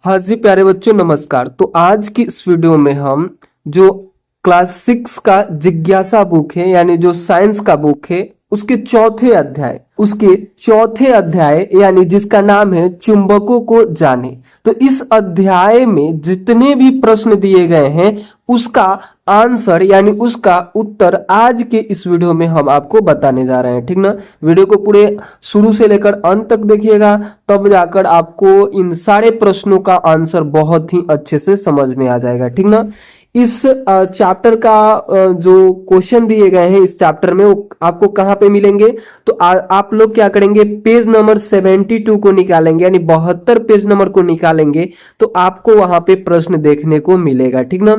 हाँ जी प्यारे बच्चों नमस्कार। तो आज की इस वीडियो में हम जो क्लास 6 का जिज्ञासा बुक है यानी जो साइंस का बुक है उसके चौथे अध्याय यानी जिसका नाम है चुंबकों को जाने। तो इस अध्याय में जितने भी प्रश्न दिए गए हैं उसका आंसर यानी उसका उत्तर आज के इस वीडियो में हम आपको बताने जा रहे हैं, ठीक ना। वीडियो को पूरे शुरू से लेकर अंत तक देखिएगा, तब जाकर आपको इन सारे प्रश्नों का आंसर बहुत ही अच्छे से समझ में आ जाएगा, ठीक ना। इस चैप्टर का जो क्वेश्चन दिए गए हैं इस चैप्टर में वो आपको कहाँ पे मिलेंगे, तो आप लोग क्या करेंगे, पेज नंबर 72 को निकालेंगे यानी 72 पेज नंबर को निकालेंगे तो आपको वहां पे प्रश्न देखने को मिलेगा, ठीक ना।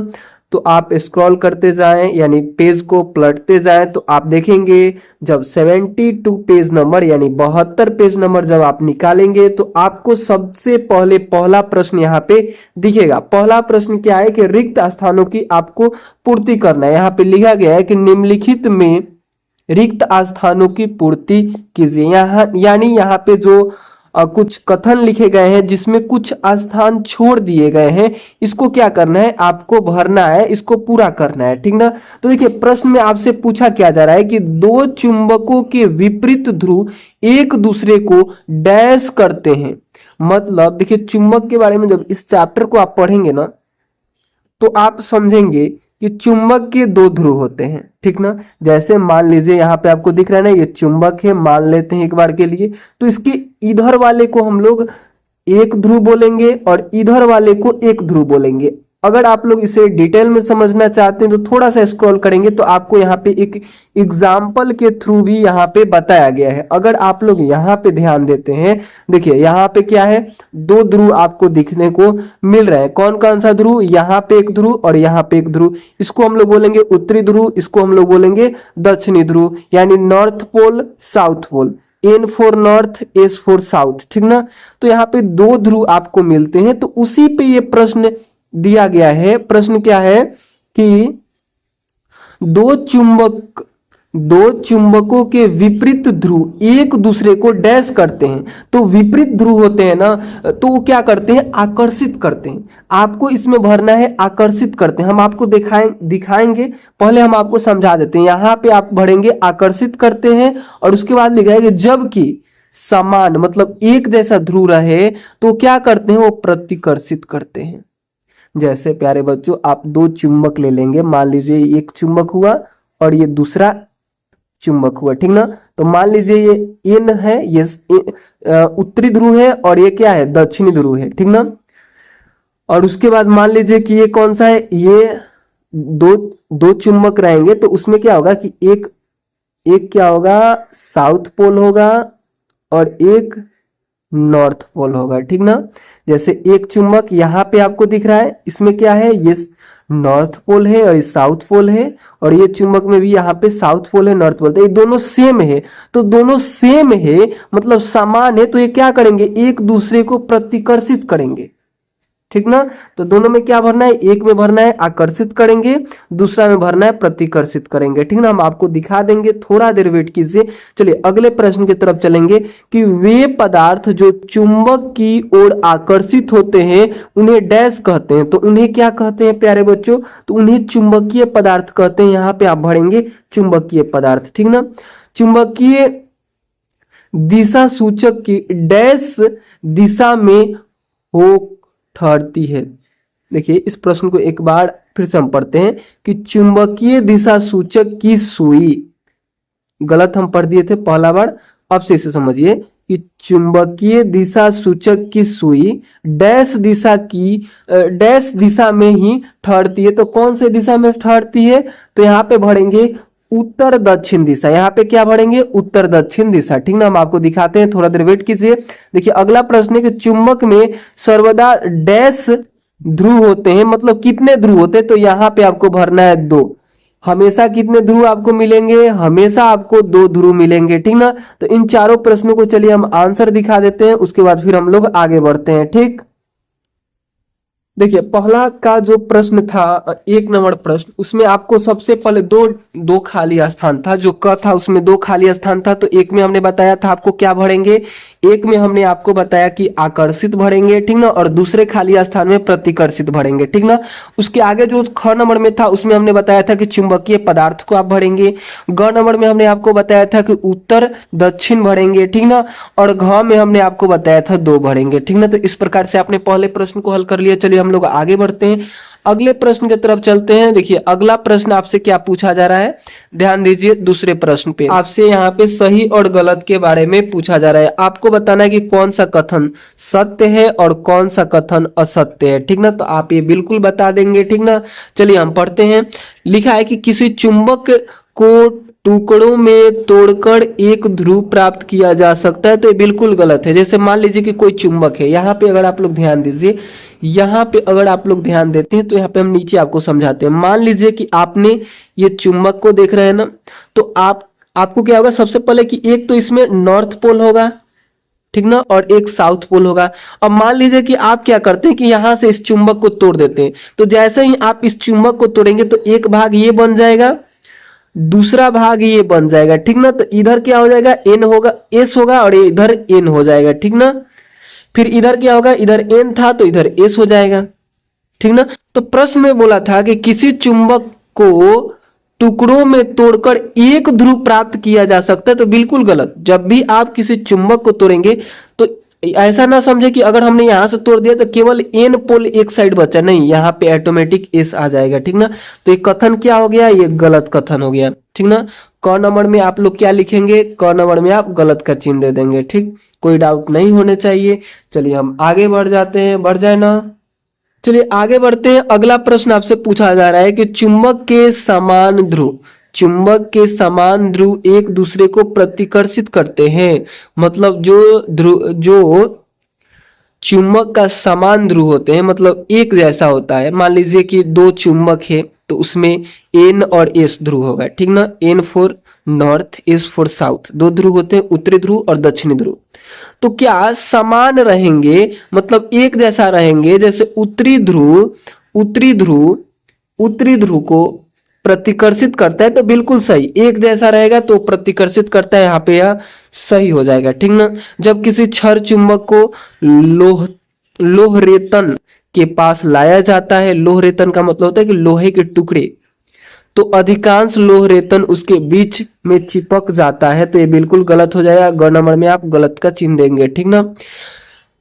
तो आप स्क्रॉल करते जाएं यानी पेज को पलटते जाएं तो आप देखेंगे जब 72 पेज नंबर यानी 72 पेज नंबर जब आप निकालेंगे तो आपको सबसे पहले पहला प्रश्न यहाँ पे दिखेगा। पहला प्रश्न क्या है कि रिक्त स्थानों की आपको पूर्ति करना है। यहाँ पे लिखा गया है कि निम्नलिखित में रिक्त स्थानों की पूर्ति कीजिए। यहाँ यानी यहाँ पे जो कुछ कथन लिखे गए हैं जिसमें कुछ स्थान छोड़ दिए गए हैं, इसको क्या करना है, आपको भरना है, इसको पूरा करना है, ठीक ना। तो देखिए प्रश्न में आपसे पूछा क्या जा रहा है कि दो चुंबकों के विपरीत ध्रुव एक दूसरे को डैश करते हैं। मतलब देखिए चुंबक के बारे में जब इस चैप्टर को आप पढ़ेंगे ना तो आप समझेंगे कि चुंबक के दो ध्रुव होते हैं, ठीक ना। जैसे मान लीजिए यहाँ पे आपको दिख रहा है ना, ये चुंबक है, मान लेते हैं एक बार के लिए, तो इसके इधर वाले को हम लोग एक ध्रुव बोलेंगे और इधर वाले को एक ध्रुव बोलेंगे। अगर आप लोग इसे डिटेल में समझना चाहते हैं तो थोड़ा सा स्क्रॉल करेंगे तो आपको यहाँ पे एक एग्जाम्पल के थ्रू भी यहाँ पे बताया गया है। अगर आप लोग यहाँ पे ध्यान देते हैं, देखिए यहाँ पे क्या है, दो ध्रुव आपको दिखने को मिल रहे हैं। कौन कौन सा ध्रुव, यहाँ पे एक ध्रुव और यहाँ पे एक ध्रुव। इसको हम लोग बोलेंगे उत्तरी ध्रुव, इसको हम लोग बोलेंगे दक्षिणी ध्रुव, यानी north pole south pole. N for north, S for south, ठीक ना। तो यहाँ पे दो ध्रुव आपको मिलते हैं तो उसी पे ये प्रश्न दिया गया है। प्रश्न क्या है कि दो चुंबकों के विपरीत ध्रुव एक दूसरे को डैश करते हैं। तो विपरीत ध्रुव होते हैं ना, तो वो क्या करते हैं, आकर्षित करते हैं। आपको इसमें भरना है आकर्षित करते हैं। हम आपको दिखाएंगे, पहले हम आपको समझा देते हैं। यहाँ पे आप भरेंगे आकर्षित करते हैं और उसके बाद लिखा है कि जबकि समान मतलब एक जैसा ध्रुव रहे तो क्या करते हैं, वो प्रतिकर्षित करते हैं। जैसे प्यारे बच्चों आप दो चुंबक ले लेंगे, मान लीजिए एक चुंबक हुआ और ये दूसरा चुंबक हुआ, ठीक ना। तो मान लीजिए ये N है, ये उत्तरी ध्रुव है और ये क्या है, दक्षिणी ध्रुव है, ठीक ना। और उसके बाद मान लीजिए कि ये कौन सा है, ये दो चुंबक रहेंगे तो उसमें क्या होगा कि एक क्या होगा, साउथ पोल होगा और एक नॉर्थ पोल होगा, ठीक ना। जैसे एक चुंबक यहाँ पे आपको दिख रहा है, इसमें क्या है, ये नॉर्थ पोल है और ये साउथ पोल है, और ये चुंबक में भी यहाँ पे साउथ पोल है, नॉर्थ पोल। तो ये दोनों सेम है, तो दोनों सेम है मतलब समान है, तो ये क्या करेंगे, एक दूसरे को प्रतिकर्षित करेंगे, ठीक ना। तो दोनों में क्या भरना है, एक में भरना है आकर्षित करेंगे, दूसरा में भरना है प्रतिकर्षित करेंगे, ठीक ना। हम आपको दिखा देंगे, थोड़ा देर वेट कीजिए। चलिए अगले प्रश्न की तरफ चलेंगे कि वे पदार्थ जो चुंबक की ओर आकर्षित होते हैं उन्हें डैश कहते हैं। तो उन्हें क्या कहते हैं प्यारे बच्चों, तो उन्हें चुंबकीय पदार्थ कहते हैं। यहाँ पे आप भरेंगे चुंबकीय पदार्थ, ठीक ना। चुंबकीय दिशा सूचक की डैश दिशा में हो ठहरती है। देखिए इस प्रश्न को एक बार फिर से हम पढ़ते हैं कि चुंबकीय दिशा सूचक की सुई, गलत हम पढ़ दिए थे पहला बार, अब से इसे समझिए कि चुंबकीय दिशा सूचक की सुई डैश दिशा में ही ठहरती है। तो कौन से दिशा में ठहरती है, तो यहाँ पे भरेंगे उत्तर दक्षिण दिशा। यहाँ पे क्या भरेंगे, उत्तर दक्षिण दिशा, ठीक ना। हम आपको दिखाते हैं, थोड़ा देर वेट कीजिए। देखिए अगला प्रश्न है कि चुंबक में सर्वदा डैश ध्रुव होते हैं, मतलब कितने ध्रुव होते हैं, तो यहाँ पे आपको भरना है दो। हमेशा कितने ध्रुव आपको मिलेंगे, हमेशा आपको दो ध्रुव मिलेंगे, ठीक ना। तो इन चारों प्रश्नों को चलिए हम आंसर दिखा देते हैं, उसके बाद फिर हम लोग आगे बढ़ते हैं, ठीक। देखिए पहला का जो प्रश्न था, एक नंबर प्रश्न, उसमें आपको सबसे पहले दो खाली स्थान था। जो क था उसमें दो खाली स्थान था, तो एक में हमने बताया था आपको क्या भरेंगे, एक में हमने आपको बताया कि आकर्षित भरेंगे, ठीक ना, और दूसरे खाली स्थान में प्रतिकर्षित भरेंगे, ठीक ना। उसके आगे जो ख नंबर में था उसमें हमने बताया था कि चुंबकीय पदार्थ को आप भरेंगे। ग नंबर में हमने आपको बताया था कि उत्तर दक्षिण भरेंगे, ठीक ना, और घ में हमने आपको बताया था 2 भरेंगे, ठीक ना। तो इस प्रकार से आपने पहले प्रश्न को हल कर लिया। चलिए हम लोग आगे बढ़ते हैं, अगले प्रश्न की तरफ चलते हैं। देखिए अगला प्रश्न आपसे क्या पूछा जा रहा है, ध्यान दीजिए। दूसरे प्रश्न पे आपसे यहाँ पे सही और गलत के बारे में पूछा जा रहा है। आपको बताना है कि कौन सा कथन सत्य है और कौन सा कथन असत्य है, ठीक ना। तो आप ये बिल्कुल बता देंगे, ठीक ना। चलिए हम पढ़ते हैं। लिखा है कि किसी चुंबक को टुकड़ों में तोड़कर एक ध्रुव प्राप्त किया जा सकता है, तो ये बिल्कुल गलत है। जैसे मान लीजिए कि कोई चुंबक है, यहाँ पे अगर आप लोग ध्यान दीजिए, यहाँ पे अगर आप लोग ध्यान देते हैं तो यहाँ पे हम नीचे आपको समझाते हैं। मान लीजिए कि आपने ये चुंबक को देख रहे हैं ना, तो आपको क्या होगा, सबसे पहले कि एक तो इसमें नॉर्थ पोल होगा, ठीक ना, और एक साउथ पोल होगा। अब मान लीजिए कि आप क्या करते हैं कि यहां से इस चुंबक को तोड़ देते हैं, तो जैसे ही आप इस चुंबक को तोड़ेंगे तो एक भाग ये बन जाएगा, दूसरा भाग ये बन जाएगा, ठीक ना। तो इधर क्या हो जाएगा, एन होगा, एस होगा, और इधर एन हो जाएगा, ठीक ना। फिर इधर क्या होगा, इधर एन था तो इधर एस हो जाएगा, ठीक ना। तो प्रश्न में बोला था कि किसी चुंबक को टुकड़ों में तोड़कर एक ध्रुव प्राप्त किया जा सकता है, तो बिल्कुल गलत। जब भी आप किसी चुंबक को तोड़ेंगे तो ऐसा ना समझे कि अगर हमने यहां से तोड़ दिया तो केवल एन पोल एक साइड बचा, नहीं, यहाँ पे ऑटोमेटिक एस आ जाएगा, ठीक ना। तो ये कथन क्या हो गया, ये गलत कथन हो गया, ठीक ना। क नंबर में आप लोग क्या लिखेंगे, क नंबर में आप गलत का चिन्ह दे देंगे, ठीक, कोई डाउट नहीं होने चाहिए। चलिए हम आगे बढ़ जाते हैं, बढ़ जाए ना। चलिए आगे बढ़ते हैं। अगला प्रश्न आपसे पूछा जा रहा है कि चुंबक के समान ध्रुव एक दूसरे को प्रतिकर्षित करते हैं। मतलब जो चुंबक का समान ध्रुव होते हैं, मतलब एक जैसा होता है। मान लीजिए कि 2 चुंबक है तो उसमें एन और एस ध्रुव होगा, ठीक ना। N for north, S for south, 2 ध्रुव होते हैं, उत्तरी ध्रुव और दक्षिणी ध्रुव। तो क्या समान रहेंगे, मतलब एक जैसा रहेंगे। जैसे उत्तरी ध्रुव को प्रतिकर्षित करता है तो बिल्कुल सही, एक जैसा रहेगा तो प्रतिकर्षित करता है, यहाँ पे यह सही हो जाएगा, ठीक ना। जब किसी क्षार चुंबक को लोह रेतन के पास लाया जाता है, लोह रेतन का मतलब होता है कि लोहे के टुकड़े, तो अधिकांश लोह रेतन उसके बीच में चिपक जाता है, तो ये बिल्कुल गलत हो जाएगा। ग नंबर में आप गलत का चिन्ह देंगे, ठीक ना।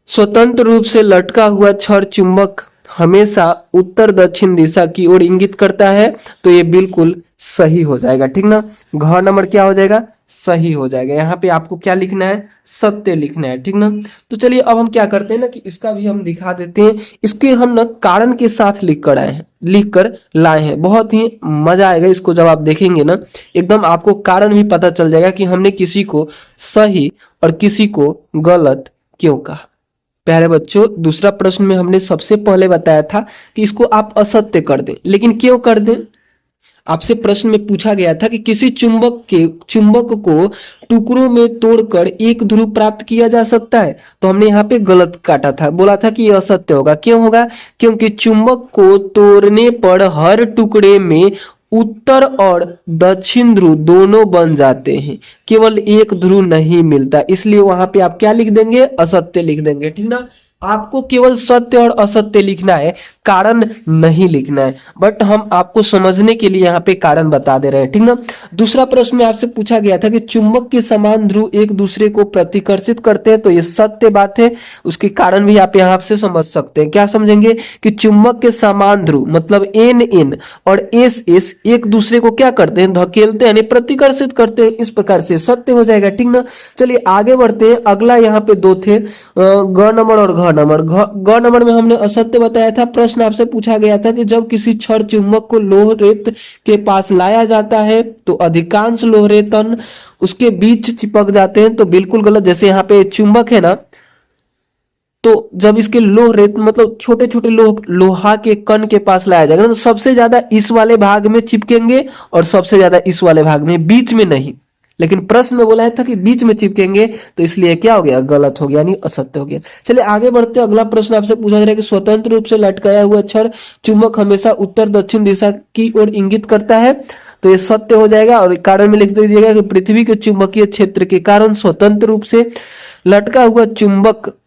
स्वतंत्र रूप से लटका हुआ क्षण चुंबक हमेशा उत्तर दक्षिण दिशा की ओर इंगित करता है, तो ये बिल्कुल सही हो जाएगा, ठीक ना। घ नंबर क्या हो जाएगा, सही हो जाएगा। यहाँ पे आपको क्या लिखना है, सत्य लिखना है, ठीक ना। तो चलिए अब हम क्या करते हैं ना कि इसका भी हम दिखा देते हैं। इसके हम ना कारण के साथ लिख कर लाए हैं। बहुत ही मजा आएगा इसको जब आप देखेंगे ना, एकदम आपको कारण भी पता चल जाएगा कि हमने किसी को सही और किसी को गलत क्यों कहा। प्यारे बच्चों, दूसरा प्रश्न में हमने सबसे पहले बताया था कि इसको आप असत्य कर दें, लेकिन क्यों कर दें। आपसे प्रश्न में पूछा गया था कि किसी चुंबक को टुकड़ों में तोड़कर एक ध्रुव प्राप्त किया जा सकता है, तो हमने यहाँ पे गलत काटा था, बोला था कि यह असत्य होगा। क्यों होगा, क्योंकि चुंबक को तोड़ने पर हर टुकड़े में उत्तर और दक्षिण ध्रुव दोनों बन जाते हैं, केवल एक ध्रुव नहीं मिलता, इसलिए वहां पे आप क्या लिख देंगे, असत्य लिख देंगे, ठीक ना। आपको केवल सत्य और असत्य लिखना है, कारण नहीं लिखना है। बट हम आपको समझने के लिए यहाँ पे कारण बता दे रहे हैं, ठीक ना। दूसरा प्रश्न में आपसे पूछा गया था कि चुंबक के समान ध्रुव एक दूसरे को प्रतिकर्षित करते हैं, तो ये सत्य बात है। उसके कारण भी आप यहाँ से समझ सकते हैं। क्या समझेंगे कि चुंबक के समान ध्रुव मतलब एन और एस एक दूसरे को क्या करते हैं, धकेलते हैं, यानी प्रतिकर्षित करते हैं। इस प्रकार से सत्य हो जाएगा, ठीक ना। चलिए आगे बढ़ते हैं। अगला यहाँ पे 2 थे, ग नंबर और ग नंबर में हमने असत्य बताया था। प्रश्न आपसे पूछा गया था कि जब किसी क्षण चुंबक को लोह रेत के पास लाया जाता है तो अधिकांश लोह रेतन उसके बीच चिपक जाते हैं, तो बिल्कुल गलत। जैसे यहाँ पे चुंबक है ना, तो जब इसके लोह रेत मतलब छोटे छोटे लोहा के कण के पास लाया जाएगा तो सबसे ज्यादा इस वाले भाग में चिपकेंगे और सबसे ज्यादा इस वाले भाग में, बीच में नहीं। लेकिन प्रश्न में बोला था कि बीच में चिपकेंगे, तो इसलिए क्या हो गया, गलत हो गया, यानी असत्य हो गया। चलिए आगे बढ़ते हैं। अगला प्रश्न आपसे पूछा जा रहा है कि स्वतंत्र रूप से लटकाया हुआ क्षण चुंबक हमेशा उत्तर दक्षिण दिशा की ओर इंगित करता है, तो ये सत्य हो जाएगा। और कारण में लिख दीजिएगा कि पृथ्वी के चुंबकीय क्षेत्र के कारण स्वतंत्र रूप से लटका हुआ चुंबक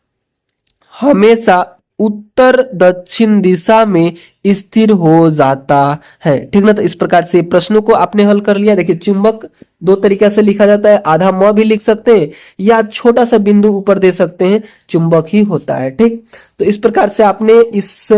हमेशा उत्तर दक्षिण दिशा में स्थिर हो जाता है। ठीक ना। तो इस प्रकार से प्रश्नों को आपने हल कर लिया। देखिए चुंबक दो तरीके से लिखा जाता है, आधा म भी लिख सकते हैं या छोटा सा बिंदु ऊपर दे सकते हैं, चुंबक ही होता है। ठीक, तो इस प्रकार से आपने इस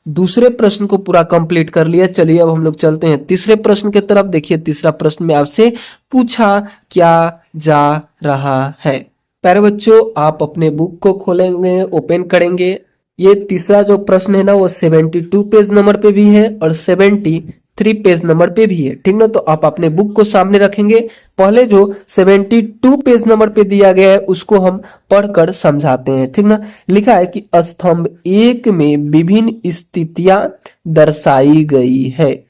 दूसरे प्रश्न को पूरा कंप्लीट कर लिया। चलिए अब हम लोग चलते हैं तीसरे प्रश्न की तरफ। देखिए तीसरा प्रश्न में आपसे पूछा क्या जा रहा है। प्यारे बच्चों, आप अपने बुक को खोलेंगे, ओपन करेंगे। ये तीसरा जो प्रश्न है ना वो 72 पेज नंबर पे भी है और 73 पेज नंबर पे भी है। ठीक ना। तो आप अपने बुक को सामने रखेंगे। पहले जो 72 पेज नंबर पे दिया गया है उसको हम पढ़कर समझाते हैं। ठीक ना। लिखा है कि स्तंभ 1 में विभिन्न स्थितियां दर्शाई गई है,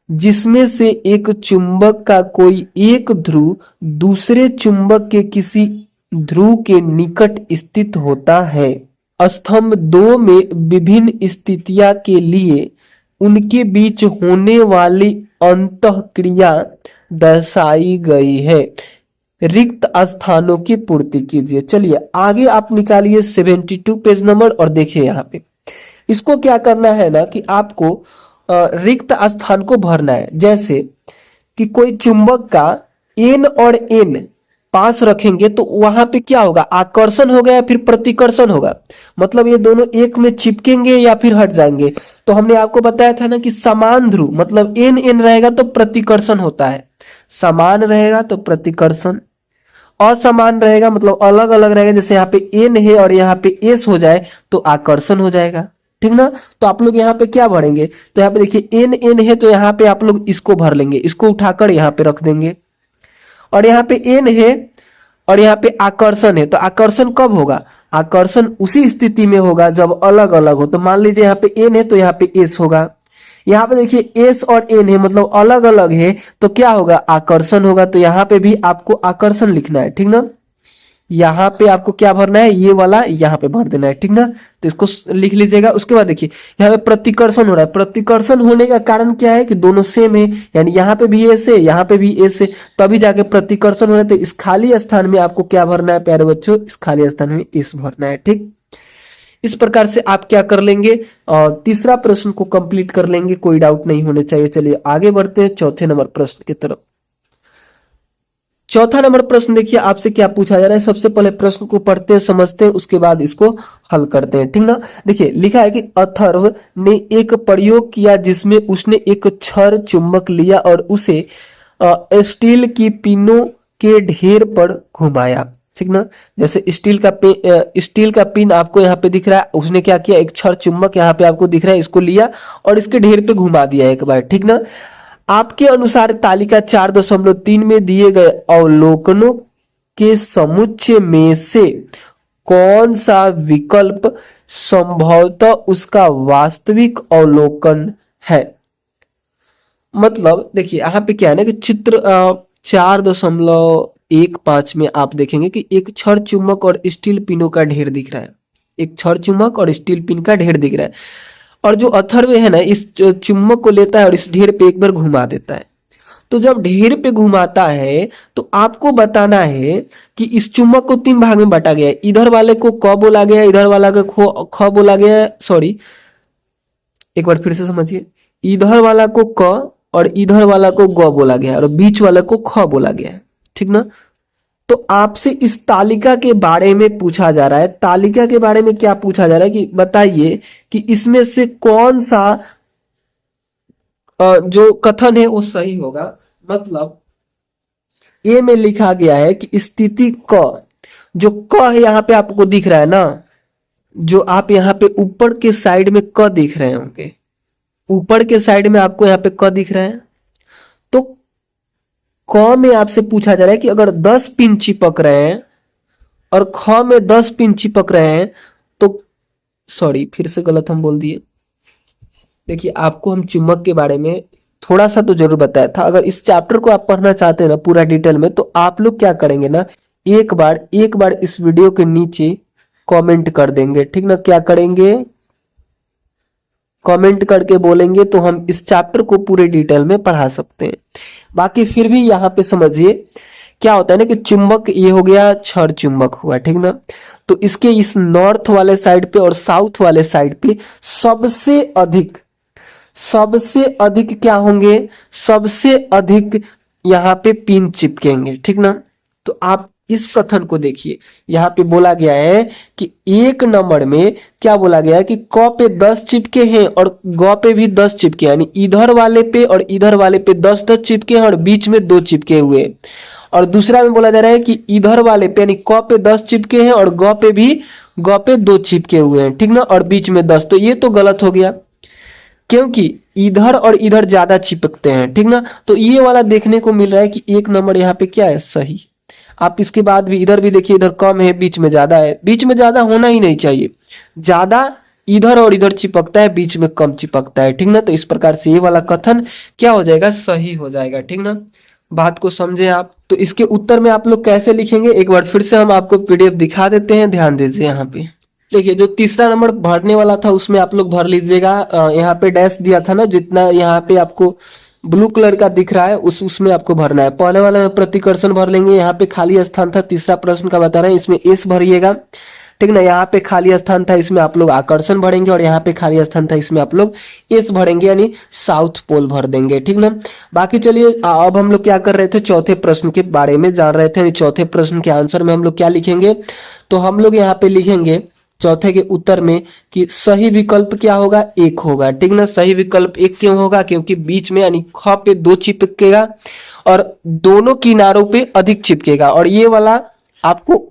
जिसमें से एक चुंबक का कोई एक ध्रुव दूसरे चुंबक के किसी ध्रुव के निकट स्थित होता है। स्तंभ 2 में विभिन्न स्थितियां के लिए उनके बीच होने वाली अंतःक्रिया दर्शाई गई है। रिक्त स्थानों की पूर्ति कीजिए। चलिए आगे आप निकालिए 72 पेज नंबर और देखिए यहाँ पे इसको क्या करना है ना कि आपको रिक्त स्थान को भरना है। जैसे कि कोई चुंबक का एन और एन पास रखेंगे तो वहां पे क्या होगा, आकर्षण होगा या फिर प्रतिकर्षण होगा। मतलब ये दोनों एक में चिपकेंगे या फिर हट जाएंगे। तो हमने आपको बताया था ना कि समान ध्रुव मतलब एन एन रहेगा तो प्रतिकर्षण होता है, समान रहेगा तो प्रतिकर्षण, असमान रहेगा मतलब अलग अलग रहेगा, जैसे यहाँ पे एन है और यहाँ पे एस हो जाए तो आकर्षण हो जाएगा। ठीक ना। तो आप लोग यहाँ पे क्या भरेंगे, तो यहाँ पे देखिए एन एन है तो यहाँ पे आप लोग इसको भर लेंगे, इसको उठाकर यहाँ पे रख देंगे। और यहाँ पे एन है और यहाँ पे आकर्षण है, तो आकर्षण कब होगा, आकर्षण उसी स्थिति में होगा जब अलग अलग हो। तो मान लीजिए यहाँ पे एन है तो यहाँ पे एस होगा। यहाँ पे देखिए एस और एन है मतलब अलग अलग है तो क्या होगा, आकर्षण होगा। तो यहाँ पे भी आपको आकर्षण लिखना है। ठीक ना। यहाँ पे आपको क्या भरना है, ये वाला यहाँ पे भर देना है। ठीक ना। तो इसको लिख लीजिएगा। उसके बाद देखिए यहाँ पे प्रतिकर्षण हो रहा है। प्रतिकर्षण होने का कारण क्या है कि दोनों सेम है, यानी यहाँ पे भी एस है यहाँ पे भी एस है, तभी जाके प्रतिकर्षण हो रहा है। तो इस खाली स्थान में आपको क्या भरना है प्यारे बच्चों, इस खाली स्थान में इस भरना है। ठीक, इस प्रकार से आप क्या कर लेंगे और तीसरा प्रश्न को कंप्लीट कर लेंगे, कोई डाउट नहीं होने चाहिए। चलिए आगे बढ़ते हैं चौथे नंबर प्रश्न की तरफ। चौथा नंबर प्रश्न देखिए आपसे क्या पूछा जा रहा है। सबसे पहले प्रश्न को पढ़ते हैं, समझते हैं, उसके बाद इसको हल करते हैं। ठीक ना। देखिए लिखा है कि अथर्व ने एक प्रयोग किया जिसमें उसने एक छड़ चुंबक लिया और उसे स्टील की पिनों के ढेर पर घुमाया। ठीक ना। जैसे स्टील का पिन आपको यहाँ पे दिख रहा है, उसने क्या किया, एक छड़ चुंबक यहाँ पे आपको दिख रहा है, इसको लिया और इसके ढेर पे घुमा दिया एक बार। ठीक ना। आपके अनुसार तालिका 4.3 में दिए गए अवलोकनों के समुच्चय में से कौन सा विकल्प संभवतः उसका वास्तविक अवलोकन है। मतलब देखिए यहाँ पे क्या है ना कि चित्र 4.15 में आप देखेंगे कि एक छड़ चुंबक और स्टील पिनों का ढेर दिख रहा है, एक छड़ चुंबक और स्टील पिन का ढेर दिख रहा है। और जो अथर्व है ना इस चुंबक को लेता है और इस ढेर पे एक बार घुमा देता है। तो जब ढेर पे घुमाता है तो आपको बताना है कि इस चुंबक को 3 भाग में बांटा गया है। इधर वाले को क बोला गया है, इधर वाला को ख बोला गया है, सॉरी एक बार फिर से समझिए, इधर वाला को क और इधर वाला को ग बोला गया है और बीच वाला को ख बोला गया है। ठीक ना। तो आपसे इस तालिका के बारे में पूछा जा रहा है। तालिका के बारे में क्या पूछा जा रहा है कि बताइए कि इसमें से कौन सा जो कथन है वो सही होगा। मतलब ए में लिखा गया है कि स्थिति क, जो क है यहाँ पे आपको दिख रहा है ना, जो आप यहाँ पे ऊपर के साइड में क दिख रहे होंगे, ऊपर के साइड में आपको यहाँ पे क दिख रहा है। तो क में आपसे पूछा जा रहा है कि अगर 10 पिन चिपक रहे हैं और ख में 10 पिन चिपक रहे हैं तो, सॉरी फिर से गलत हम बोल दिए। देखिए आपको हम चुंबक के बारे में थोड़ा सा तो जरूर बताया था। अगर इस चैप्टर को आप पढ़ना चाहते हैं ना पूरा डिटेल में, तो आप लोग क्या करेंगे ना, एक बार इस वीडियो के नीचे कमेंट कर देंगे। ठीक ना। क्या करेंगे, कमेंट करके बोलेंगे तो हम इस चैप्टर को पूरे डिटेल में पढ़ा सकते हैं। बाकी फिर भी यहाँ पे समझिए क्या होता है ना कि चुंबक ये हो गया, क्षण चुंबक हुआ, ठीक ना। तो इसके इस नॉर्थ वाले साइड पे और साउथ वाले साइड पे सबसे अधिक क्या होंगे, सबसे अधिक यहाँ पे पिन चिपकेंगे, ठीक ना। तो आप इस कथन को देखिए, यहाँ पे बोला गया है कि एक नंबर में क्या बोला गया है कि क पे 10 चिपके हैं और ग पे भी 10 चिपके, यानी इधर वाले पे और इधर वाले पे 10-10 चिपके हैं और बीच में 2 चिपके हुए। और दूसरा में बोला जा रहा है कि इधर वाले पे यानी क पे 10 चिपके हैं और ग पे 2 चिपके हुए हैं, ठीक ना, और बीच में 10। तो ये तो गलत हो गया, क्योंकि इधर और इधर ज्यादा चिपकते हैं, ठीक ना। तो ये वाला देखने को मिल रहा है कि एक नंबर यहाँ पे क्या है, सही। आप इसके बाद भी इधर भी देखिए, इधर कम है, बीच में ज्यादा है। बीच में ज्यादा होना ही नहीं चाहिए, ज्यादा इधर और इधर चिपकता है, बीच में कम चिपकता है, ठीक ना। तो इस प्रकार से ये वाला कथन क्या हो जाएगा, सही हो जाएगा, ठीक ना। बात को समझे आप। तो इसके उत्तर में आप लोग कैसे लिखेंगे, एक बार फिर से हम आपको पीडीएफ दिखा देते हैं, ध्यान दीजिए। यहाँ पे देखिए, जो तीसरा नंबर भरने वाला था उसमें आप लोग भर लीजिएगा। यहाँ पे डैश दिया था ना, जितना यहाँ पे आपको ब्लू कलर का दिख रहा है उसमें आपको भरना है। पहले वाला में प्रतिकर्षण भर लेंगे, यहाँ पे खाली स्थान था, तीसरा प्रश्न का बता रहे हैं, इसमें एस भरिएगा, ठीक ना। यहाँ पे खाली स्थान था, इसमें आप लोग आकर्षण भरेंगे, और यहाँ पे खाली स्थान था, इसमें आप लोग एस भरेंगे, यानी साउथ पोल भर देंगे, ठीक ना। बाकी चलिए, अब हम लोग क्या कर रहे थे, चौथे प्रश्न के बारे में जान रहे थे। चौथे प्रश्न के आंसर में हम लोग क्या लिखेंगे, तो हम लोग यहाँ पे लिखेंगे चौथे के उत्तर में कि सही विकल्प क्या होगा, एक होगा, ठीक ना। सही विकल्प एक क्यों होगा, क्योंकि बीच में यानी ख पे 2 चिपकेगा और दोनों किनारों पे अधिक चिपकेगा, और ये वाला आपको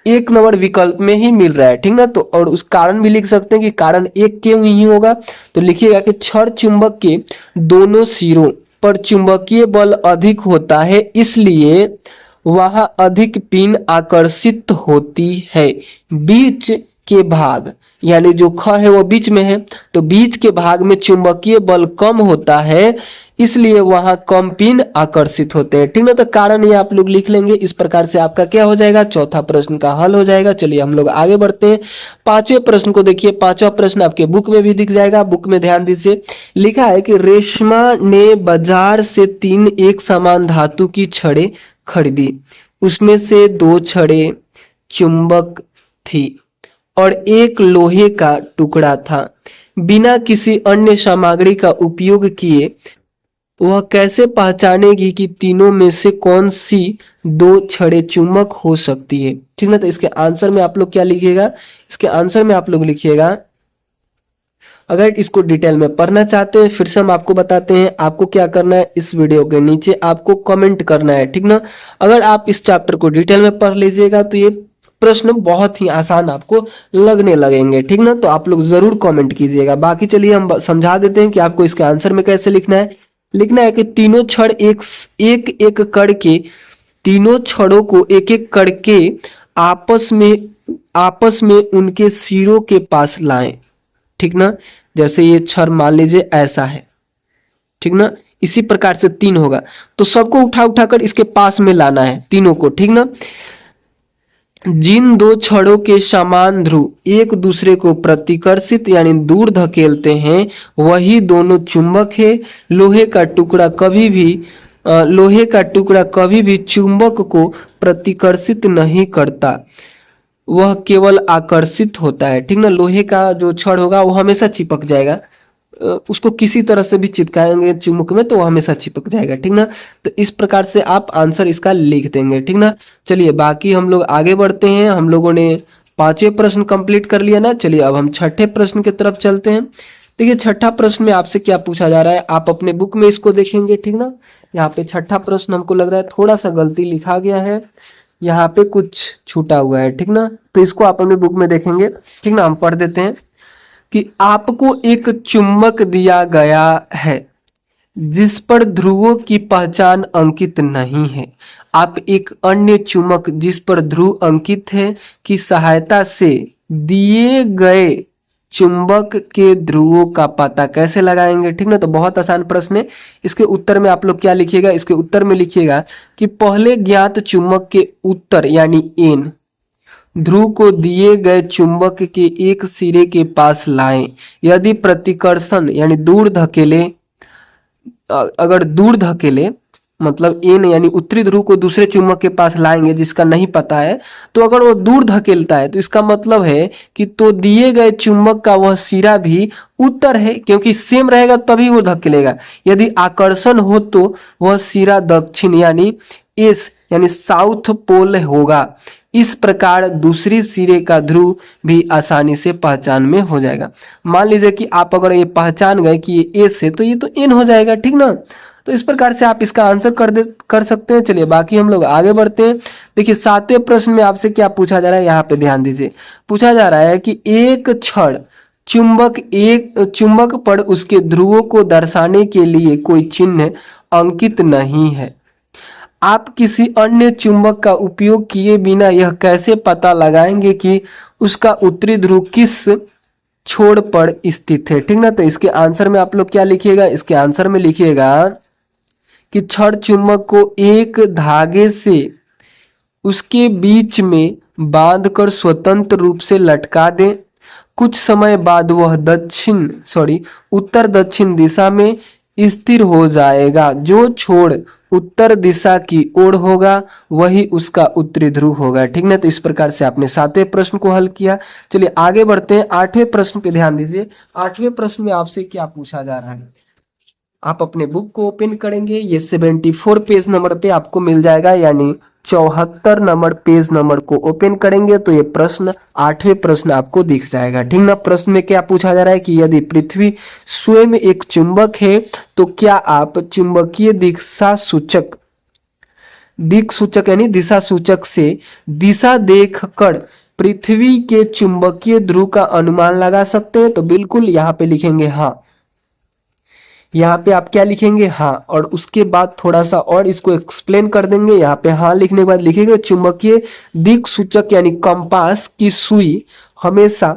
एक नंबर विकल्प में ही मिल रहा है, ठीक ना। तो और उस कारण भी लिख सकते हैं कि कारण एक क्यों ही होगा, तो लिखिएगा कि क्षण चुंबक के दोनों सिरों पर चुंबकीय बल अधिक होता है, इसलिए वहां अधिक पिन आकर्षित होती है। बीच के भाग यानी जो ख है वो बीच में है, तो बीच के भाग में चुंबकीय बल कम होता है, इसलिए वहां कम पिन आकर्षित होते हैं, ठीक ना। तो कारण ये आप लोग लिख लेंगे। इस प्रकार से आपका क्या हो जाएगा, चौथा प्रश्न का हल हो जाएगा। चलिए हम लोग आगे बढ़ते हैं। पांचवें प्रश्न को देखिए। पांचवा प्रश्न आपके बुक में भी दिख जाएगा, बुक में ध्यान दीजिए। लिखा है कि रेशमा ने बाजार से 3 एक समान धातु की छड़ें खरीदी, उसमें से 2 छड़ें चुंबक थी और एक लोहे का टुकड़ा था। बिना किसी अन्य सामग्री का उपयोग किए वह कैसे पहचानेगी कि तीनों में से कौन सी 2 छड़ें चुंबक हो सकती है, ठीक ना। तो इसके आंसर में आप लोग क्या लिखिएगा, इसके आंसर में आप लोग लिखिएगा, अगर इसको डिटेल में पढ़ना चाहते हैं फिर से हम आपको बताते हैं, आपको क्या करना है, इस वीडियो के नीचे आपको कमेंट करना है, ठीक ना। अगर आप इस चैप्टर को डिटेल में पढ़ लीजिएगा तो ये प्रश्न बहुत ही आसान आपको लगने लगेंगे, ठीक ना। तो आप लोग जरूर कमेंट कीजिएगा। बाकी चलिए हम समझा देते हैं कि आपको इसके आंसर में कैसे लिखना है। लिखना है कि तीनों छड़ एक एक करके, तीनों छड़ों को एक एक करके आपस में उनके सिरों के पास लाएं, ठीक ना। जैसे ये छड़ मान लीजिए ऐसा है, ठीक ना, इसी प्रकार से 3 होगा, तो सबको उठा उठाकर इसके पास में लाना है, तीनों को, ठीक ना। जिन 2 छड़ों के समान ध्रुव एक दूसरे को प्रतिकर्षित यानी दूर धकेलते हैं वही दोनों चुंबक है। लोहे का टुकड़ा कभी भी चुंबक को प्रतिकर्षित नहीं करता, वह केवल आकर्षित होता है, ठीक ना। लोहे का जो छड़ होगा वो हमेशा चिपक जाएगा, उसको किसी तरह से भी चिपकाएंगे चुंबक में तो वो हमेशा चिपक जाएगा, ठीक ना। तो इस प्रकार से आप आंसर इसका लिख देंगे, ठीक ना। चलिए बाकी हम लोग आगे बढ़ते हैं। हम लोगों ने 5वें प्रश्न कंप्लीट कर लिया ना। चलिए अब हम 6ठे प्रश्न की तरफ चलते हैं। देखिए 6ठा प्रश्न में आपसे क्या पूछा जा रहा है, आप अपने बुक में इसको देखेंगे, ठीक ना। यहाँ पे 6ठा प्रश्न हमको लग रहा है थोड़ा सा गलती लिखा गया है, यहाँ पे कुछ छूटा हुआ है, ठीक ना। तो इसको आप अपने बुक में देखेंगे, ठीक ना। हम पढ़ देते हैं कि आपको एक चुंबक दिया गया है जिस पर ध्रुवों की पहचान अंकित नहीं है। आप एक अन्य चुंबक जिस पर ध्रुव अंकित है की सहायता से दिए गए चुंबक के ध्रुवों का पता कैसे लगाएंगे, ठीक ना। तो बहुत आसान प्रश्न है। इसके उत्तर में आप लोग क्या लिखिएगा, इसके उत्तर में लिखिएगा कि पहले ज्ञात चुंबक के उत्तर यानी एन ध्रुव को दिए गए चुंबक के एक सिरे के पास लाएं। यदि प्रतिकर्षण यानी दूर धकेले, अगर दूर धकेले मतलब एन यानी उत्तरी ध्रुव को दूसरे चुंबक के पास लाएंगे जिसका नहीं पता है, तो अगर वो दूर धकेलता है तो इसका मतलब है कि तो दिए गए चुंबक का वह सिरा भी उत्तर है, क्योंकि सेम रहेगा तभी वो धकेलेगा। यदि आकर्षण हो तो वह सिरा दक्षिण यानी एस यानी साउथ पोल होगा। इस प्रकार दूसरी सिरे का ध्रुव भी आसानी से पहचान में हो जाएगा। मान लीजिए कि आप अगर ये पहचान गए कि ये एस है तो ये तो एन हो जाएगा, ठीक ना। तो इस प्रकार से आप इसका आंसर कर सकते हैं। चलिए बाकी हम लोग आगे बढ़ते हैं। देखिए 7वें प्रश्न में आपसे क्या पूछा जा रहा है, यहाँ पे ध्यान दीजिए। पूछा जा रहा है कि एक छड़ चुंबक पर उसके ध्रुवों को दर्शाने के लिए कोई चिन्ह अंकित नहीं है। आप किसी अन्य चुंबक का उपयोग किए बिना यह कैसे पता लगाएंगे कि उसका उत्तरी ध्रुव किस छोर पर स्थित है, ठीक ना। तो इसके आंसर में आप लोग क्या लिखिएगा, इसके आंसर में लिखिएगा कि छड़ चुंबक को एक धागे से उसके बीच में बांधकर स्वतंत्र रूप से लटका दें। कुछ समय बाद वह उत्तर दक्षिण दिशा में स्थिर हो जाएगा। जो छोर उत्तर दिशा की ओर होगा वही उसका उत्तरी ध्रुव होगा, ठीक ना। तो इस प्रकार से आपने 7वें प्रश्न को हल किया। चलिए आगे बढ़ते हैं। 8वें प्रश्न पे ध्यान दीजिए। 8वें प्रश्न में आपसे क्या पूछा जा रहा है, आप अपने बुक को ओपन करेंगे, ये 74 पेज नंबर पे आपको मिल जाएगा, यानी 74 नंबर पेज नंबर को ओपन करेंगे तो ये प्रश्न 8वें प्रश्न आपको दिख जाएगा, ठीक ना। प्रश्न में क्या पूछा जा रहा है कि यदि पृथ्वी स्वयं एक चुंबक है तो क्या आप चुंबकीय दिक सूचक यानी दिशा सूचक से दिशा देखकर पृथ्वी के चुंबकीय ध्रुव का अनुमान लगा सकते हैं। तो बिल्कुल यहाँ पे लिखेंगे हाँ। यहाँ पे आप क्या लिखेंगे, हाँ, और उसके बाद थोड़ा सा और इसको एक्सप्लेन कर देंगे। यहाँ पे हाँ लिखने के बाद लिखेंगे चुंबकीय दिक सूचक यानी कंपास की सुई हमेशा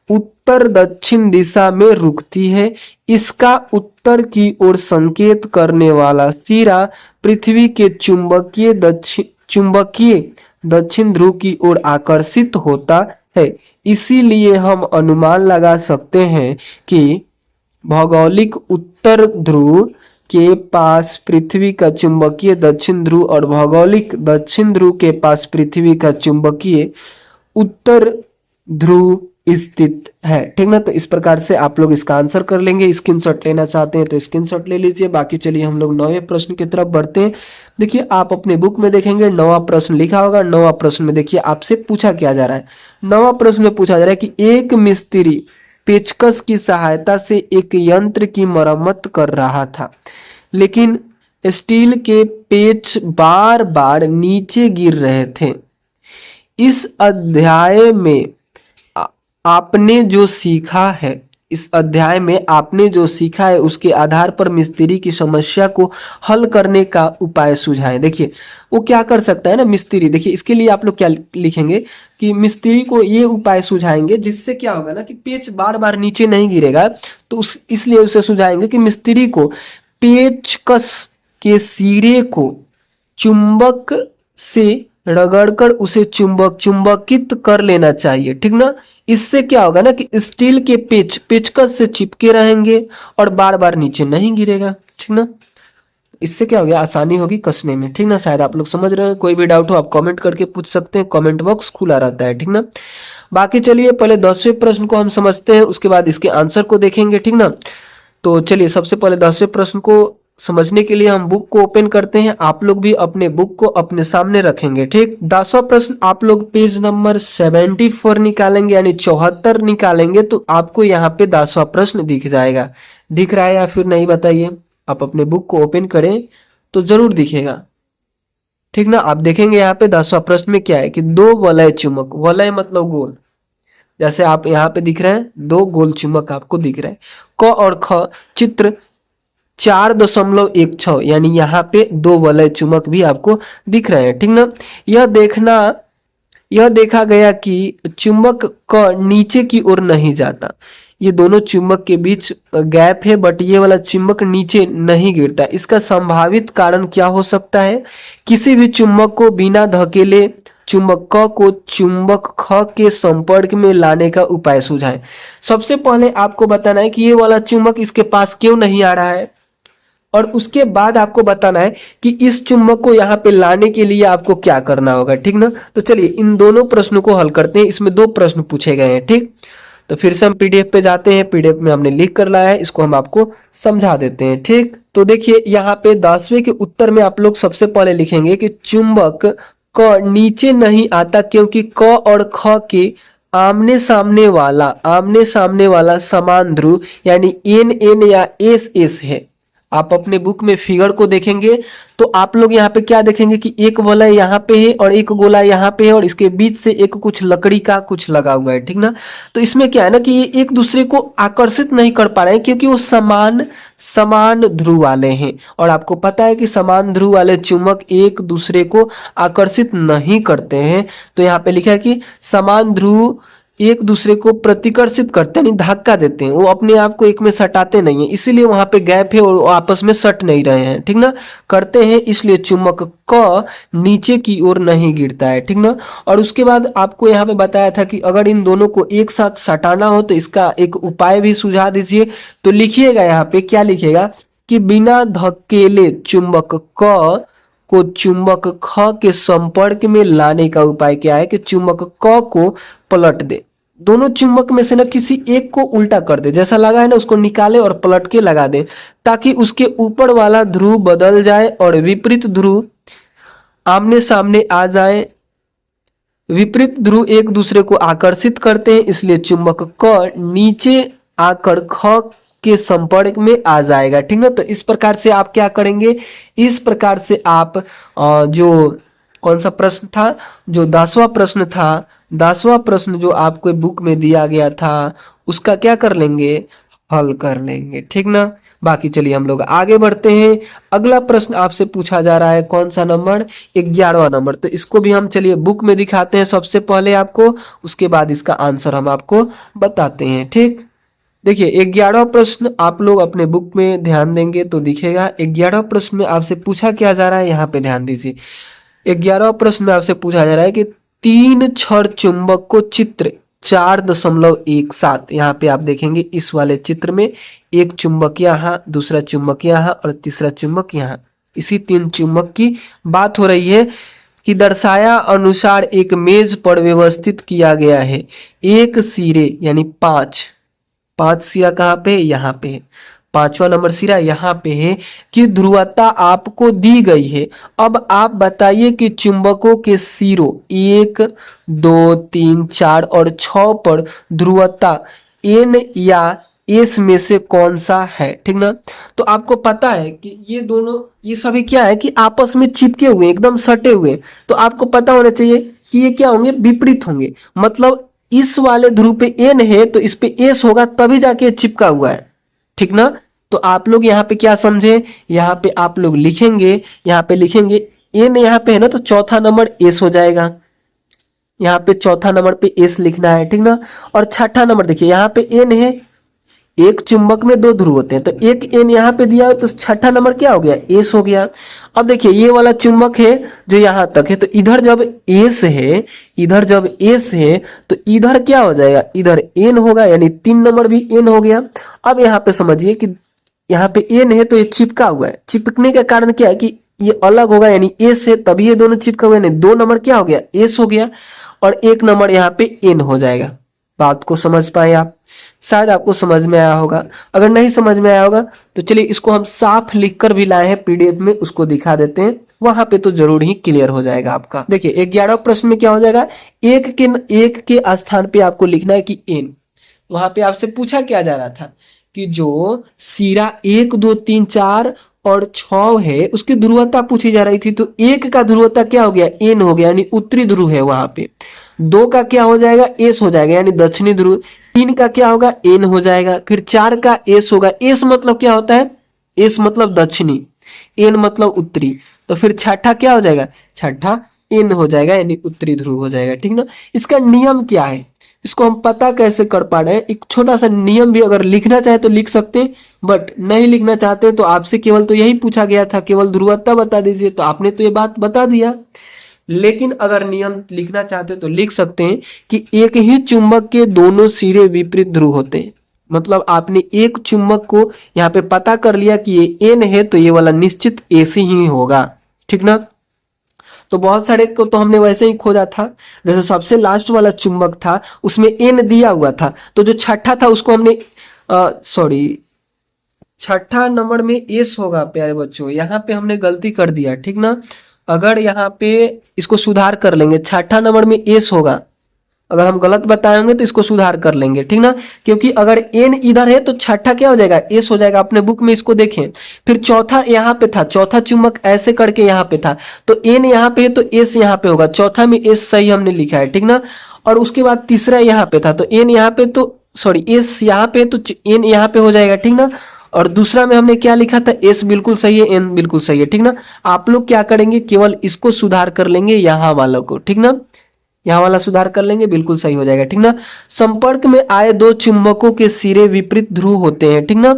उत्तर दक्षिण दिशा में रुकती है। इसका उत्तर की ओर संकेत करने वाला सिरा पृथ्वी के चुंबकीय दक्षिण ध्रुव की ओर आकर्षित होता है। इसीलिए हम अनुमान लगा सकते हैं कि भौगोलिक उत्तर ध्रुव के पास पृथ्वी का चुंबकीय दक्षिण ध्रुव और भौगोलिक दक्षिण ध्रुव के पास पृथ्वी का चुंबकीय उत्तर ध्रुव स्थित है, ठीक ना। तो इस प्रकार से आप लोग इसका आंसर कर लेंगे। स्क्रीनशॉट लेना चाहते हैं तो स्क्रीनशॉट ले लीजिए। बाकी चलिए हम लोग 9वें प्रश्न की तरफ बढ़ते हैं। देखिए आप अपने बुक में देखेंगे 9वां प्रश्न लिखा होगा। 9वां प्रश्न में देखिए आपसे पूछा क्या जा रहा है। 9वां प्रश्न में पूछा जा रहा है कि एक मिस्त्री पेचकस की सहायता से एक यंत्र की मरम्मत कर रहा था, लेकिन स्टील के पेच बार बार नीचे गिर रहे थे। इस अध्याय में आपने जो सीखा है उसके आधार पर मिस्त्री की समस्या को हल करने का उपाय सुझाएं। देखिए वो क्या कर सकता है ना मिस्त्री, देखिए इसके लिए आप लोग क्या लिखेंगे कि मिस्त्री को ये उपाय सुझाएंगे जिससे क्या होगा ना कि पेच बार बार नीचे नहीं गिरेगा। तो इसलिए उसे सुझाएंगे कि मिस्त्री को पेचकस के सिरे को चुंबक से रगड़कर उसे चुंबकित कर लेना चाहिए, ठीक ना। इससे क्या होगा ना कि स्टील के पेचकस से चिपके रहेंगे और बार बार नीचे नहीं गिरेगा, ठीक ना। इससे क्या हो गया, आसानी होगी कसने में, ठीक ना। शायद आप लोग समझ रहे हैं। कोई भी डाउट हो आप कमेंट करके पूछ सकते हैं, कमेंट बॉक्स खुला रहता है, ठीक ना। बाकी चलिए पहले 10वें प्रश्न को हम समझते हैं, उसके बाद इसके आंसर को देखेंगे, ठीक ना। तो चलिए सबसे पहले 10वें प्रश्न को समझने के लिए हम बुक को ओपन करते हैं। आप लोग भी अपने बुक को अपने सामने रखेंगे, ठीक। 10वां प्रश्न आप लोग पेज नंबर 74 निकालेंगे यानी 74 निकालेंगे तो आपको यहाँ पे 10वां प्रश्न दिख जाएगा। दिख रहा है या फिर नहीं बताइए। आप अपने बुक को ओपन करें तो जरूर दिखेगा, ठीक ना। आप देखेंगे यहाँ पे 10वां प्रश्न में क्या है कि दो वलय चुंबक, वलय मतलब गोल, जैसे आप यहाँ पे दिख रहे हैं 2 गोल चुंबक आपको दिख रहा है। क और ख चित्र 4.16 यानी यहाँ पे 2 वलय चुंबक भी आपको दिख रहे हैं, ठीक ना। यह देखा गया कि चुंबक क नीचे की ओर नहीं जाता। ये दोनों चुंबक के बीच गैप है बट ये वाला चुंबक नीचे नहीं गिरता। इसका संभावित कारण क्या हो सकता है, किसी भी चुंबक को बिना धकेले चुंबक क को चुंबक ख के संपर्क में लाने का उपाय सुझाएं। सबसे पहले आपको बताना है कि ये वाला चुंबक इसके पास क्यों नहीं आ रहा है। और उसके बाद आपको बताना है कि इस चुंबक को यहाँ पे लाने के लिए आपको क्या करना होगा, ठीक ना। तो चलिए इन दोनों प्रश्नों को हल करते हैं। इसमें दो प्रश्न पूछे गए हैं, ठीक। तो फिर से हम पीडीएफ पे जाते हैं। पीडीएफ में हमने लिख कर लाया है, इसको हम आपको समझा देते हैं, ठीक। तो देखिए यहाँ पे 10वें के उत्तर में आप लोग सबसे पहले लिखेंगे कि चुंबक क नीचे नहीं आता क्योंकि क और ख के आमने सामने वाला समान ध्रुव यानी एन एन या एस एस है। आप अपने बुक में फिगर को देखेंगे तो आप लोग यहाँ पे क्या देखेंगे कि एक वलय यहाँ पे है और एक गोला यहाँ पे है और इसके बीच से एक कुछ लकड़ी का कुछ लगा हुआ है, ठीक ना। तो इसमें क्या है ना कि ये एक दूसरे को आकर्षित नहीं कर पा रहे हैं क्योंकि वो समान ध्रुव वाले हैं। और आपको पता है कि समान ध्रुव वाले चुंबक एक दूसरे को आकर्षित नहीं करते हैं। तो यहाँ पे लिखा है कि समान ध्रुव एक दूसरे को प्रतिकर्षित करते हैं, धक्का देते हैं, वो अपने आप को एक में सटाते नहीं है, इसीलिए वहां पे गैप है और आपस में सट नहीं रहे हैं, ठीक ना। करते हैं इसलिए चुंबक क नीचे की ओर नहीं गिरता है, ठीक ना। और उसके बाद आपको यहाँ पे बताया था कि अगर इन दोनों को एक साथ सटाना हो तो इसका एक उपाय भी सुझा दीजिए। तो लिखिएगा यहाँ पे, क्या लिखिएगा कि बिना धकेले चुंबक क को चुंबक ख के संपर्क में लाने का उपाय क्या है कि चुंबक क को पलट दे। दोनों चुंबक में से ना किसी एक को उल्टा कर दे, जैसा लगा है ना उसको निकाले और पलट के लगा दे ताकि उसके ऊपर वाला ध्रुव बदल जाए और विपरीत ध्रुव आमने सामने आ जाए। विपरीत ध्रुव एक दूसरे को आकर्षित करते हैं, इसलिए चुंबक क नीचे आकर ख के संपर्क में आ जाएगा, ठीक ना। तो इस प्रकार से आप क्या करेंगे, इस प्रकार से आप जो कौन सा प्रश्न था, जो 10वां प्रश्न था, 10वां प्रश्न जो आपको बुक में दिया गया था उसका क्या कर लेंगे, हल कर लेंगे, ठीक ना। बाकी चलिए हम लोग आगे बढ़ते हैं। अगला प्रश्न आपसे पूछा जा रहा है कौन सा नंबर, 11वां नंबर। तो इसको भी हम चलिए बुक में दिखाते हैं सबसे पहले आपको, उसके बाद इसका आंसर हम आपको बताते हैं, ठीक। देखिए 11वां प्रश्न आप लोग अपने बुक में ध्यान देंगे तो दिखेगा। 11वां प्रश्न में आपसे पूछा क्या जा रहा है, यहाँ पे ध्यान दीजिए। 11वां प्रश्न में आपसे पूछा जा रहा है कि 3 छड़ चुंबक को चित्र 4.17, यहाँ पे आप देखेंगे इस वाले चित्र में एक चुंबक यहाँ, दूसरा चुंबक यहाँ और तीसरा चुंबक यहाँ। इसी 3 चुंबक की बात हो रही है कि दर्शाया अनुसार एक मेज पर व्यवस्थित किया गया है। एक सिरे यानी 5 सिरा कहाँ पे, यहाँ पे है। 5वां नंबर सिरा यहाँ पे है कि ध्रुवता आपको दी गई है। अब आप बताइए कि चुंबकों के सिरों 1, 2, 3, 4 और 6 पर ध्रुवता एन या एस में से कौन सा है, ठीक ना। तो आपको पता है कि ये दोनों, ये सभी क्या है कि आपस में चिपके हुए, एकदम सटे हुए। तो आपको पता होना चाहिए कि ये क्या होंगे, विपरीत होंगे। मतलब इस वाले ध्रुव पे एन है तो इस पे एस होगा, तभी जाके चिपका हुआ है, ठीक ना। तो आप लोग यहाँ पे क्या समझे, यहाँ पे आप लोग लिखेंगे, यहाँ पे लिखेंगे एन यहाँ पे है ना, तो चौथा नंबर एस हो जाएगा। यहाँ पे चौथा नंबर पे एस लिखना है, ठीक ना। और छठा नंबर देखिए यहाँ पे एन है, एक चुंबक में 2 ध्रुव होते हैं तो एक एन यहाँ पे दिया है, तो छठा नंबर क्या हो गया, एस हो गया। अब देखिए ये वाला चुंबक है जो यहाँ तक है, तो इधर जब एस है, इधर जब एस है तो इधर क्या हो जाएगा, इधर एन होगा, यानी 3 नंबर भी एन हो गया। अब यहाँ पे समझिए कि यहाँ पे एन है तो ये चिपका हुआ है, चिपकने का कारण क्या है कि ये अलग होगा, यानी एस है तभी ये दोनों चिपका हुए, यानी 2 नंबर क्या हो गया, एस हो गया और 1 नंबर यहाँ पे एन हो जाएगा। बात को समझ पाए आप, शायद आपको समझ में आया होगा। अगर नहीं समझ में आया होगा तो चलिए इसको हम साफ लिख कर भी लाए हैं पीडीएफ में, उसको दिखा देते हैं, वहां पे तो जरूर ही क्लियर हो जाएगा आपका। देखिए 11वां प्रश्न में क्या हो जाएगा, एक के स्थान पे आपको लिखना है कि एन। वहां पे आपसे पूछा क्या जा रहा था कि जो सिरा 1, 2, 3, 4 और 6 है उसकी ध्रुवता पूछी जा रही थी। तो 1 का ध्रुवता क्या हो गया, एन हो गया, यानी उत्तरी ध्रुव है वहां पे। 2 का क्या हो जाएगा, एस हो जाएगा, यानी दक्षिणी ध्रुव। 3 का क्या होगा, एन हो जाएगा। फिर 4 का एस होगा। एस मतलब क्या होता है, एस मतलब दक्षिणी, एन मतलब उत्तरी। तो फिर छठा क्या हो जाएगा, छठा एन हो जाएगा, यानी उत्तरी ध्रुव हो जाएगा, ठीक ना। इसका नियम क्या है, इसको हम पता कैसे कर पा रहे हैं, एक छोटा सा नियम भी अगर लिखना चाहे तो लिख सकते हैं, बट नहीं लिखना चाहते तो आपसे केवल तो यही पूछा गया था, केवल ध्रुवता बता दीजिए, तो आपने तो ये बात बता दिया। लेकिन अगर नियम लिखना चाहते तो लिख सकते हैं कि एक ही चुंबक के दोनों सिरे विपरीत ध्रुव होते हैं। मतलब आपने एक चुंबक को यहाँ पे पता कर लिया कि ये एन है, तो ये वाला निश्चित एसी ही होगा, ठीक ना। तो बहुत सारे को तो हमने वैसे ही खोजा था, जैसे सबसे लास्ट वाला चुंबक था उसमें एन दिया हुआ था, तो जो छठा था उसको हमने सॉरी छठा नंबर में एस होगा प्यारे बच्चों, यहाँ पे हमने गलती कर दिया, ठीक ना। अगर यहाँ पे इसको सुधार कर लेंगे, छठा नंबर में एस होगा, अगर हम गलत बताएंगे तो इसको सुधार कर लेंगे, ठीक ना। क्योंकि अगर एन इधर है तो छठा क्या हो जाएगा, एस हो जाएगा। अपने बुक में इसको देखें, फिर चौथा यहाँ पे था, चौथा चुंबक ऐसे करके यहाँ पे था, तो एन यहाँ पे है तो एस यहाँ पे होगा, चौथा में एस सही हमने लिखा है, ठीक ना। और उसके बाद तीसरा यहाँ पे था, तो एन यहाँ पे तो सॉरी एस यहाँ पे तो एन यहाँ पे हो जाएगा, ठीक ना। और दूसरा में हमने क्या लिखा था, एस बिल्कुल सही है, एन बिल्कुल सही है, ठीक ना। आप लोग क्या करेंगे, केवल इसको सुधार कर लेंगे यहाँ वालों को, ठीक ना, यहाँ वाला सुधार कर लेंगे, बिल्कुल सही हो जाएगा, ठीक ना। संपर्क में आए दो चुंबकों के सिरे विपरीत ध्रुव होते हैं, ठीक ना।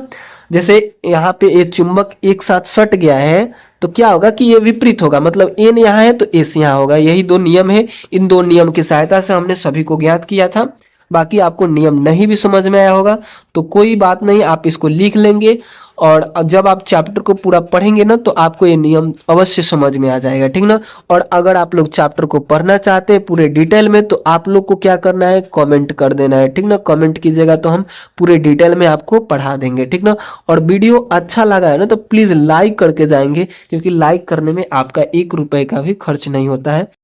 जैसे यहाँ पे ये चुंबक एक साथ सट गया है तो क्या होगा कि ये विपरीत होगा, मतलब एन यहाँ है तो एस यहाँ होगा। यही दो नियम है, इन दो नियम की सहायता से हमने सभी को ज्ञात किया था। बाकी आपको नियम नहीं भी समझ में आया होगा तो कोई बात नहीं, आप इसको लिख लेंगे और जब आप चैप्टर को पूरा पढ़ेंगे ना तो आपको ये नियम अवश्य समझ में आ जाएगा, ठीक ना। और अगर आप लोग चैप्टर को पढ़ना चाहते हैं पूरे डिटेल में तो आप लोग को क्या करना है, कमेंट कर देना है, ठीक ना। कमेंट कीजिएगा तो हम पूरे डिटेल में आपको पढ़ा देंगे, ठीक ना। और वीडियो अच्छा लगा है ना तो प्लीज लाइक करके जाएंगे, क्योंकि लाइक करने में आपका 1 रुपए का भी खर्च नहीं होता है।